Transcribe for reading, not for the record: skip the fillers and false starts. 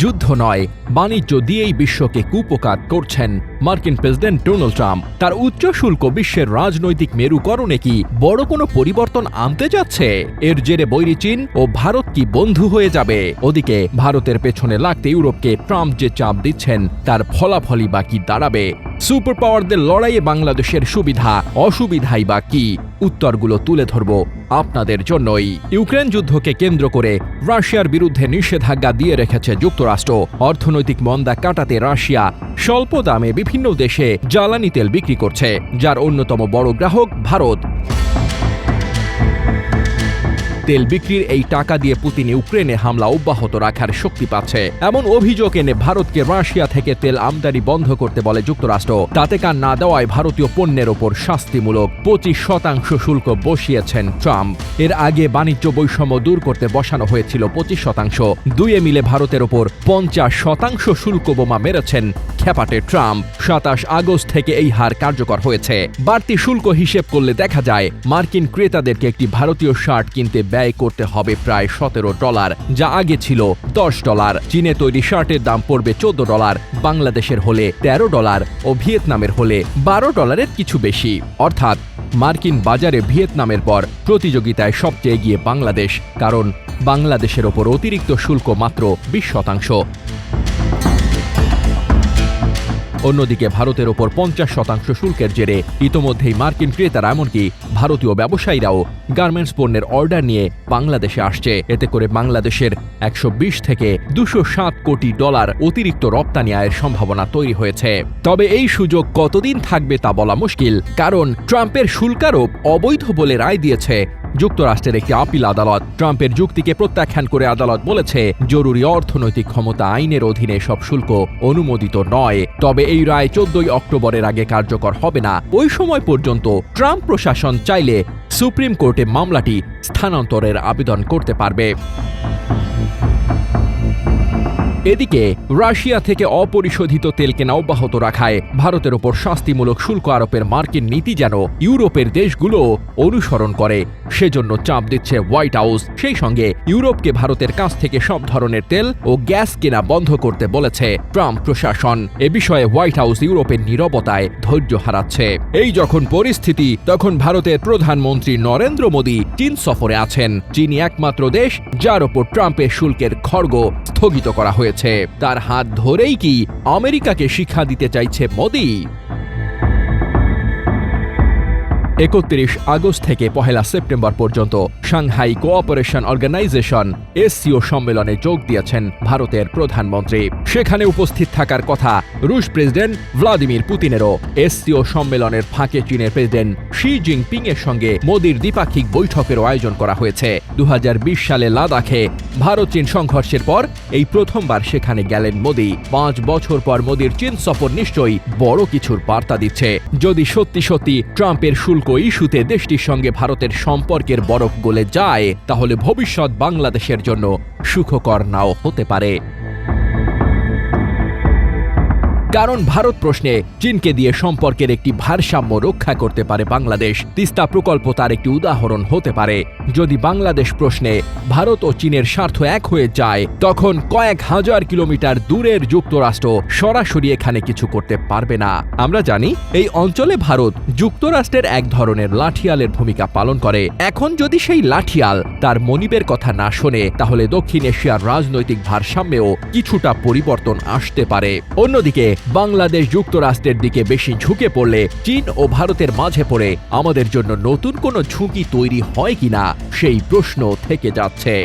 যুদ্ধ নয়, বাণিজ্য দিয়েই বিশ্বকে কুপোকাত করছেন মার্কিন প্রেসিডেন্ট ডোনাল্ড ট্রাম্প। তার উচ্চ শুল্ক বিশ্বের রাজনৈতিক মেরুকরণে কি বড় কোনো পরিবর্তন আনতে যাচ্ছে? এর জেরে বৈরী চীন ও ভারত কি বন্ধু হয়ে যাবে? ওদিকে ভারতের পেছনে লাগতে ইউরোপকে ট্রাম্প যে চাপ দিচ্ছেন তার ফলাফলই বা কি দাঁড়াবে? সুপার পাওয়ারদের লড়াইয়ে বাংলাদেশের সুবিধা অসুবিধাই বা কি? উত্তরগুলো তুলে ধরব আপনাদের জন্যই। ইউক্রেন যুদ্ধকে কেন্দ্র করে রাশিয়ার বিরুদ্ধে নিষেধাজ্ঞা দিয়ে রেখেছে যুক্তরাষ্ট্র। অর্থনৈতিক মন্দা কাটাতে রাশিয়া স্বল্প দামে বিভিন্ন দেশে জ্বালানি তেল বিক্রি করছে, যার অন্যতম বড় গ্রাহক ভারত। তেল বিক্রির এই টাকা দিয়ে পুতিন ইউক্রেনে হামলা অব্যাহত রাখার শক্তি পাচ্ছে। এমন অভিযোগ এনে ভারতকে রাশিয়া থেকে তেল আমদানি বন্ধ করতে বলে যুক্তরাষ্ট্র। তাতে কান না দেওয়ায় ভারতীয় পণ্যের ওপর শাস্তিমূলক 25% শুল্ক বসিয়েছেন ট্রাম্প। এর আগে বাণিজ্য বৈষম্য দূর করতে বসানো হয়েছিল 25%। দুয়ে মিলে ভারতের ওপর 50% শুল্ক বোমা মেরেছেন খেপাটে ট্রাম্প। 27 আগস্ট থেকে এই হার কার্যকর হয়েছে। বাড়তি শুল্ক হিসেব করলে দেখা যায় মার্কিন ক্রেতাদেরকে একটি ভারতীয় শার্ট কিনতে ব্যয় করতে হবে প্রায় $17, যা আগে ছিল $10। চীনে তৈরি শার্টের দাম পড়বে $14, বাংলাদেশের হলে $13 ও ভিয়েতনামের হলে $12 কিছু বেশি। অর্থাৎ মার্কিন বাজারে ভিয়েতনামের পর প্রতিযোগিতায় সবচেয়ে এগিয়ে বাংলাদেশ, কারণ বাংলাদেশের ওপর অতিরিক্ত শুল্ক মাত্র 20%। অন্যদিকে ভারতের ওপর 50% শুল্কের জেরে ইতোমধ্যেই মার্কিন ক্রেতারা এমনকি ভারতীয় ব্যবসায়ীরাও গার্মেন্টস পণ্যের অর্ডার নিয়ে বাংলাদেশে আসছে। এতে করে বাংলাদেশের 120 থেকে 207 কোটি ডলার অতিরিক্ত রপ্তানি আয়ের সম্ভাবনা তৈরি হয়েছে। তবে এই সুযোগ কতদিন থাকবে তা বলা মুশকিল, কারণ ট্রাম্পের শুল্কারোপ অবৈধ বলে রায় দিয়েছে যুক্তরাষ্ট্রের একটি আপিল আদালত। ট্রাম্পের যুক্তিকে প্রত্যাখ্যান করে আদালত বলেছে, জরুরি অর্থনৈতিক ক্ষমতা আইনের অধীনে সব শুল্ক অনুমোদিত নয়। তবে এই রায় 14 অক্টোবরের আগে কার্যকর হবে না। ওই সময় পর্যন্ত ট্রাম্প প্রশাসন চাইলে সুপ্রিম কোর্টে মামলাটি স্থানান্তরের আবেদন করতে পারবে। এদিকে রাশিয়া থেকে অপরিশোধিত তেল কেনা অব্যাহত রাখায় ভারতের ওপর শাস্তিমূলক শুল্ক আরোপের মার্কিন নীতি যেন ইউরোপের দেশগুলো অনুসরণ করে, সেজন্য চাপ দিচ্ছে হোয়াইট হাউস। সেই সঙ্গে ইউরোপকে ভারতের কাছ থেকে সব ধরনের তেল ও গ্যাস কেনা বন্ধ করতে বলেছে ট্রাম্প প্রশাসন। এ বিষয়ে হোয়াইট হাউস ইউরোপের নীরবতায় ধৈর্য হারাচ্ছে। এই যখন পরিস্থিতি, তখন ভারতের প্রধানমন্ত্রী নরেন্দ্র মোদী চীন সফরে আছেন। চীনই একমাত্র দেশ যার ওপর ট্রাম্পের শুল্কের খড়গ স্থগিত করা হয়েছে। তার হাত ধরেই কি আমেরিকাকে শিক্ষা দিতে চাইছে মোদি? 31 আগস্ট থেকে 1 সেপ্টেম্বর পর্যন্ত সাংহাই কোঅপারেশন অর্গানাইজেশন SCO সম্মেলনে যোগ দিয়েছেন ভারতের প্রধানমন্ত্রী। সেখানে উপস্থিত থাকার কথা রুশ প্রেসিডেন্ট ভ্লাদিমির পুতিনেরও। SCO সম্মেলনের ফাঁকে চীনের প্রেসিডেন্ট শি জিনপিং এর সঙ্গে মোদির দ্বিপাক্ষিক বৈঠকেরও আয়োজন করা হয়েছে। 2020 সালে লাদাখে ভারত চীন সংঘর্ষের পর এই প্রথমবার সেখানে গেলেন মোদি। 5 বছর পর মোদির চীন সফর নিশ্চয়ই বড় কিছুর বার্তা দিচ্ছে। যদি সত্যি সত্যি ট্রাম্পের শুল্ক ইস্যুতে দেশটির সঙ্গে ভারতের সম্পর্কের বরফ গলে যায়, তাহলে ভবিষ্যৎ বাংলাদেশের জন্য সুখকর নাও হতে পারে। কারণ ভারত প্রশ্নে চীনকে দিয়ে সম্পর্কের একটি ভারসাম্য রক্ষা করতে পারে বাংলাদেশ। তিস্তা প্রকল্প তার একটি উদাহরণ হতে পারে। যদি বাংলাদেশ প্রশ্নে ভারত ও চীনের স্বার্থ এক হয়ে যায়, তখন কয়েক হাজার কিলোমিটার দূরের যুক্তরাষ্ট্র সরাসরি এখানে কিছু করতে পারবে না। আমরা জানি এই অঞ্চলে ভারত যুক্তরাষ্ট্রের এক ধরনের লাঠিয়ালের ভূমিকা পালন করে। এখন যদি সেই লাঠিয়াল তার মনিবের কথা না শোনে, তাহলে দক্ষিণ এশিয়ার রাজনৈতিক ভারসাম্যেও কিছুটা পরিবর্তন আসতে পারে। অন্যদিকে বাংলাদেশ যুক্তরাষ্ট্রের দিকে বেশি ঝুঁকে পড়লে চীন ও ভারতের মাঝে পড়ে আমাদের জন্য নতুন কোনো ঝুঁকি তৈরি হয় কিনা সেই প্রশ্ন থেকে যাচ্ছে।